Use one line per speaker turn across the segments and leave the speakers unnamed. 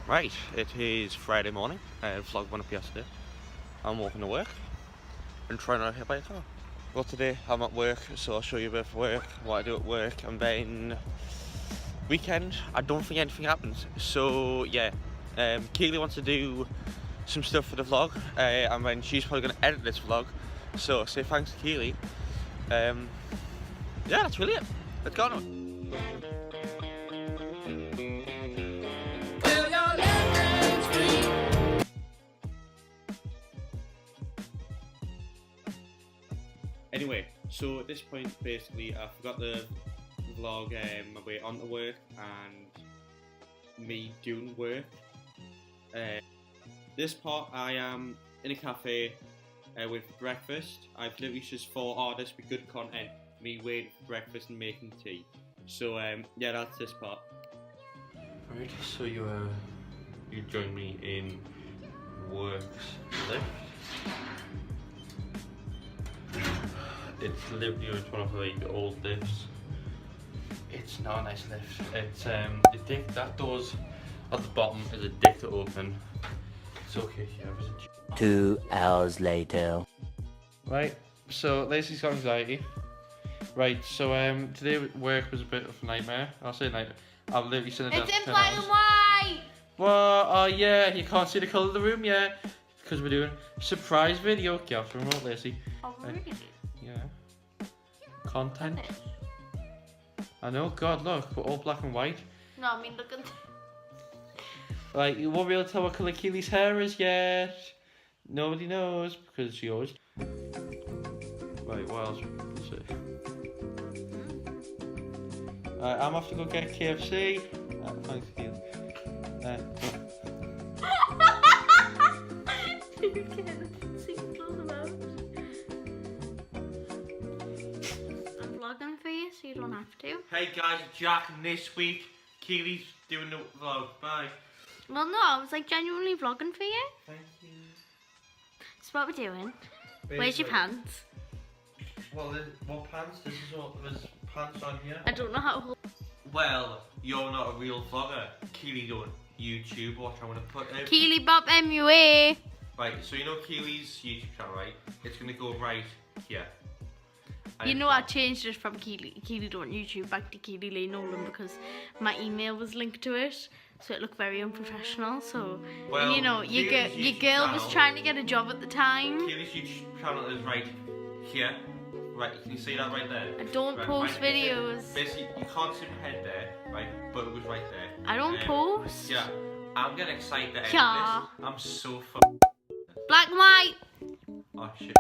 Right, it is Friday morning. Vlog went up yesterday. I'm walking to work and trying not to hit by a car. Well, today I'm at work, so I'll show you a bit of work, what I do at work, and then weekend, I don't think anything happens. So yeah, Keeley wants to do some stuff for the vlog, and then she's probably going to edit this vlog. So say thanks to Keeley. Yeah, that's really it. Let's go on. Anyway, so at this point, basically, I forgot the vlog my way onto work and me doing work. This part, I am in a cafe with breakfast. I've literally just 4 artists with good content, me waiting for breakfast and making tea. So yeah, that's this part. Right, so you join me in work's lift. It's literally one of the old lifts. It's not a nice lift. It's that door's at the bottom is a dick to open. It's okay here.
2 hours later.
Right, so Lacey's got anxiety. Right, so today work was a bit of a nightmare. I'll say nightmare. I've literally seen it.
It's in black and white.
Well, oh yeah, you can't see the colour of the room yet because we're doing surprise video. Get off the remote, Lacey.
Oh really?
Yeah. Content. I know. God, look, we're all black and white.
No, I mean look at.
Like, you won't be able to tell what colour Keeley's hair is yet. Nobody knows because she always. Right, what else? Let's see. I'm off to go get KFC. Thanks, Keeley.
I'm vlogging for you, so you don't have to.
Hey guys, Jack, and this week Keeley's doing the vlog. Bye.
Well, no, I was like genuinely vlogging for you.
Thank you.
That's what we're doing. Where's your pants?
Well, what pants? There's pants on here.
I don't know how to hold.
Well, you're not a real vlogger. Keeley don't YouTube watch. I want to put it.
Keeley Bob MUA.
Right, so you know Keeley's YouTube channel, right? It's gonna go right here. And
You know I changed it from Keeley don't YouTube back to Keeley Lee Nolan because my email was linked to it. So it looked very unprofessional. So,
well,
and you know, your girl was trying to get a job at the time.
Keeley's YouTube channel is right here. Right, can you see that right there?
I don't post videos.
Basically, you can't see my head there, right? But it was right there.
I don't post.
Yeah, I'm getting excited to edit
Yeah.
this. I'm so fucking.
Black and white.
Oh shit.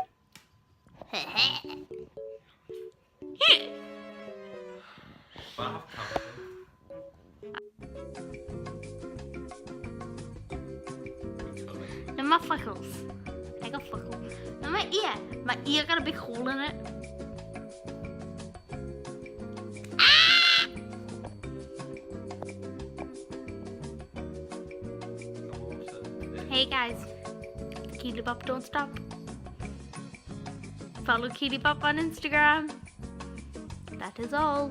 But I have camera.
And my freckles. I got freckles. And my ear. My ear got a big hole in it. Ah! Hey guys. Keeley Bop don't stop. Follow Keeley Bop on Instagram. That is all.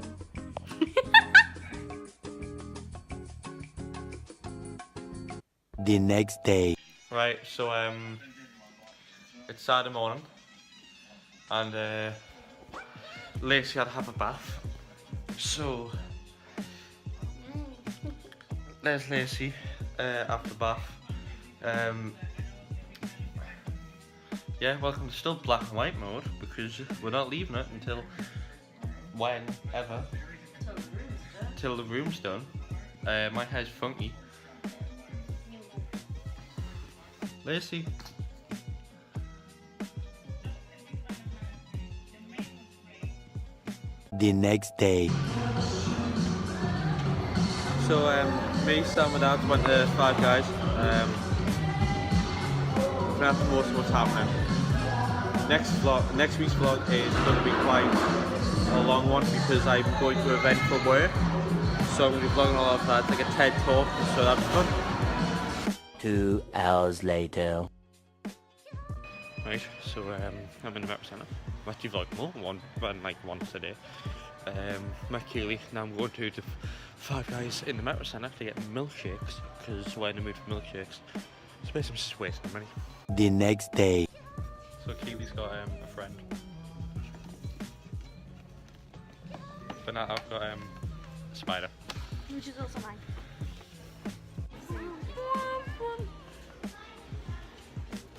The next day.
Right, so it's Saturday morning, and Lacey had to have a bath. So there's Lacey after bath. Yeah, welcome to still black and white mode because we're not leaving it until whenever. Till the room's done. My hair's funky. Lacey.
The next day.
So me, Sam and Dad went to Five Guys. That's most of what's happening. Next week's vlog is going to be quite a long one because I'm going to an event for work. So I'm going to be vlogging all of that. It's like a TED talk, so that's fun.
2 hours later.
Right, so I'm in the Abis Channel. I'm actually vlogging more, like once a day. met Keeley. Now I'm going to the Five Guys in the Metro Centre to get milkshakes because we're in the mood for milkshakes. So basically I'm just wasting money.
The next day.
So Keeley's got a friend. But now I've got a spider.
Which is also mine.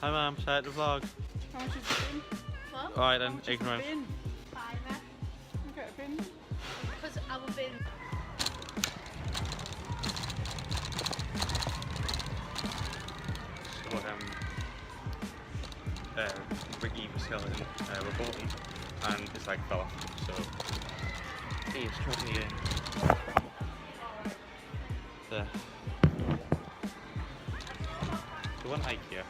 Hi mum, start the vlog.
How much is the bin?
What?
Alright
How
then,
much is the
ignorant.
bin?
Fiver.
You get a bin?
Because our bin.
So Ricky was selling reporting and it's like fell off. So he's trying me in. There. We went Ikea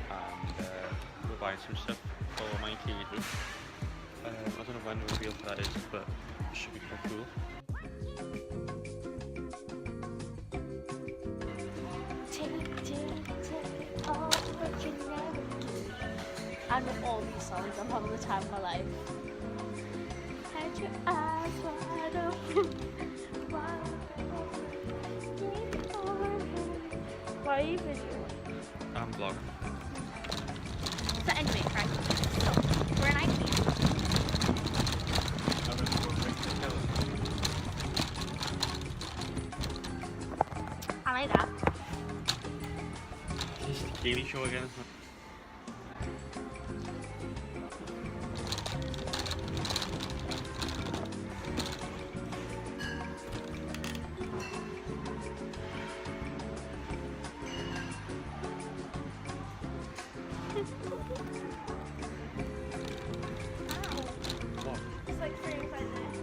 and we're buying some stuff for my Keeley group. I don't know when the reveal for that is, but it should be quite cool.
I know all these songs. I'm having the time of my life. Had your eyes wide open. Why are you videoing?
I'm vlogging.
So anyway, right. So we're in Ikea. I like that.
This is the Keeley show again, isn't it? What?
It's like 3 or 5 minutes.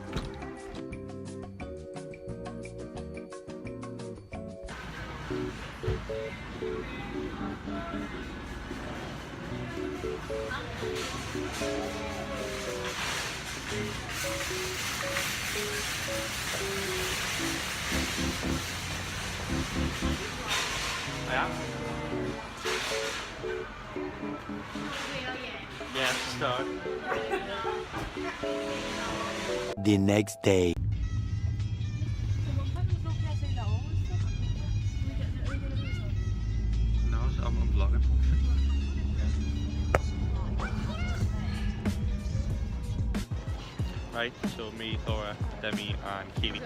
I am? Yeah, start.
The next day.
No, I'm vlogging. Right, so me, Laura, Demi and Keeley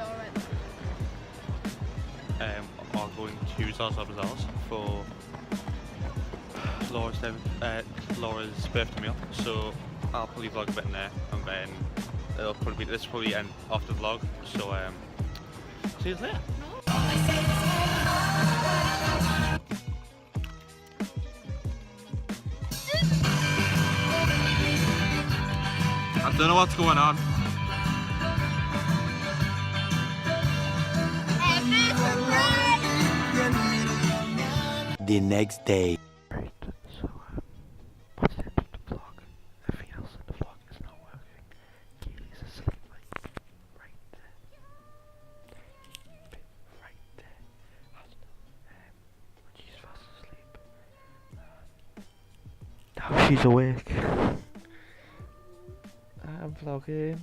are going to Zestys for Laura's birthday meal. So I'll probably vlog a bit in there and then it'll probably be, this will probably end after the vlog. So see you later. I don't know what's going on.
The next day.
Right, so what's the end of the vlog? Everything else in the vlog is not working. Keeley's asleep, like right there. Right there. I don't know. When she's fast asleep. Now she's awake. I'm vlogging.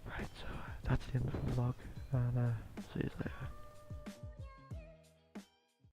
Right, so that's the end of the vlog, and see you later.